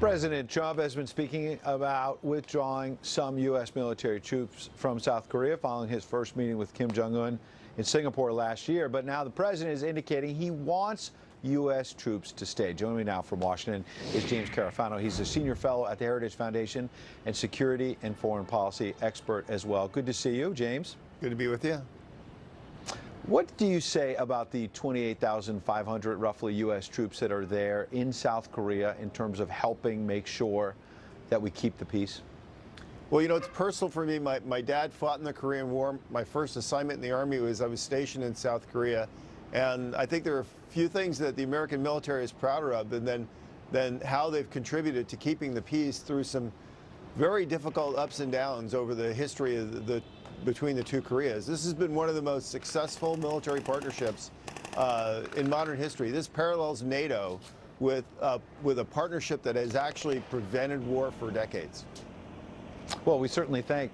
President Trump has been speaking about withdrawing some U.S. military troops from South Korea following his first meeting with Kim Jong-un in Singapore last year. But now the president is indicating he wants U.S. troops to stay. Joining me now from Washington is James Carafano. He's a senior fellow at the Heritage Foundation and security and foreign policy expert as well. Good to see you, James. Good to be with you. What do you say about the 28,500 roughly U.S. troops that are there in South Korea in terms of helping make sure that we keep the peace? Well, you know, it's personal for me. My dad fought in the Korean War. My first assignment in the Army was I was stationed in South Korea. And I think there are a few things that the American military is prouder of than how they've contributed to keeping the peace through some very difficult ups and downs over the history of between the two Koreas. This has been one of the most successful military partnerships in modern history. This parallels NATO with a partnership that has actually prevented war for decades. Well, we certainly thank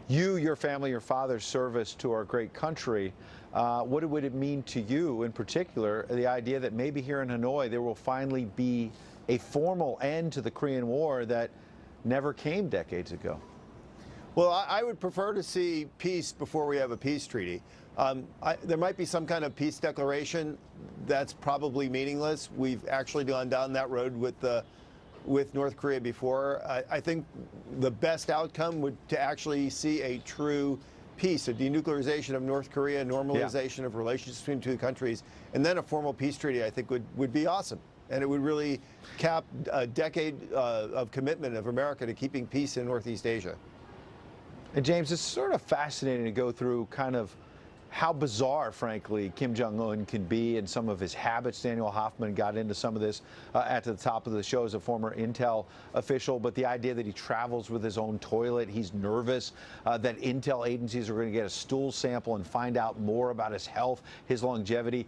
you, your family, your father's service to our great country. What would it mean to you in particular, the idea that maybe here in Hanoi there will finally be a formal end to the Korean War that never came decades ago? Well, I would prefer to see peace before we have a peace treaty. There might be some kind of peace declaration. That's probably meaningless. We've actually gone down that road with North Korea before. I think the best outcome would to actually see a true peace, a denuclearization of North Korea, normalization of relations between two countries, and then a formal peace treaty, I think would be awesome. And it would really cap a decade of commitment of America to keeping peace in Northeast Asia. And James, it's sort of fascinating to go through kind of how bizarre, frankly, Kim Jong-un can be and some of his habits. Daniel Hoffman got into some of this at the top of the show as a former Intel official, but the idea that he travels with his own toilet, he's nervous that Intel agencies are going to get a stool sample and find out more about his health, his longevity,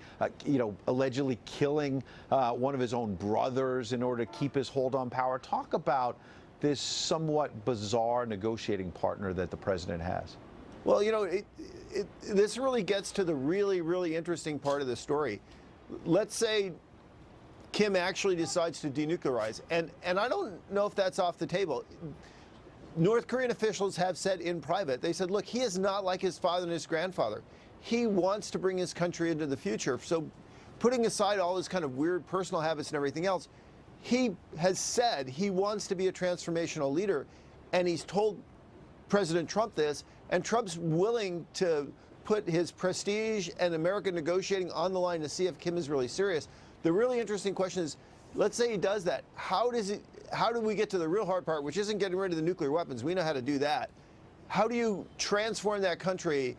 allegedly killing one of his own brothers in order to keep his hold on power. Talk about this somewhat bizarre negotiating partner that the president has. Well, you know, this really gets to the really interesting part of the story. Let's say Kim actually decides to denuclearize, and I don't know if that's off the table. North Korean officials have said in private, they said, look, he is not like his father and his grandfather. He wants to bring his country into the future. So putting aside all his kind of weird personal habits and everything else, he has said he wants to be a transformational leader, and he's told President Trump this, and Trump's willing to put his prestige and American negotiating on the line to see if Kim is really serious. The really interesting question is, let's say he does that. How do we get to the real hard part, which isn't getting rid of the nuclear weapons? We know how to do that. How do you transform that country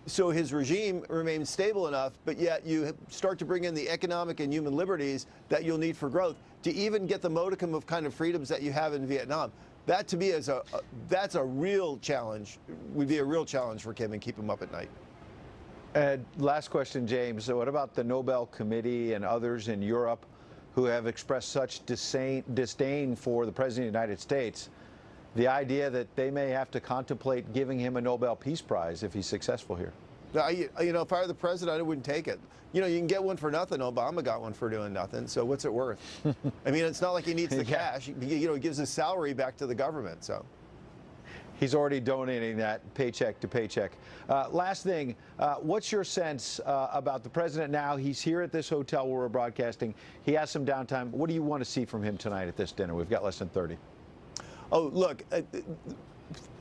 so his regime remains stable enough, but yet you start to bring in the economic and human liberties that you'll need for growth to even get the modicum of kind of freedoms that you have in Vietnam? That, to me, is that's a real challenge, would be a real challenge for Kim and keep him up at night. And last question, James. So what about the Nobel Committee and others in Europe who have expressed such disdain for the President of the United States? The idea that they may have to contemplate giving him a Nobel Peace Prize if he's successful here. You know, if I were the president, I wouldn't take it. You know, you can get one for nothing. Obama got one for doing nothing. So what's it worth? I mean, it's not like he needs the cash. You know, he gives his salary back to the government. So he's already donating that paycheck to paycheck. Last thing, what's your sense about the president now? He's here at this hotel where we're broadcasting. He has some downtime. What do you want to see from him tonight at this dinner? We've got less than 30. Oh, look,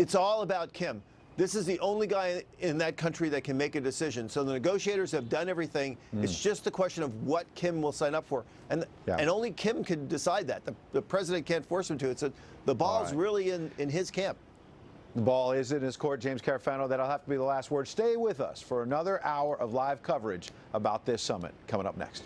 it's all about Kim. This is the only guy in that country that can make a decision. So the negotiators have done everything. It's just the question of what Kim will sign up for. And only Kim can decide that. The president can't force him to. So the ball's really in his camp. The ball is in his court. James Carafano, that'll have to be the last word. Stay with us for another hour of live coverage about this summit coming up next.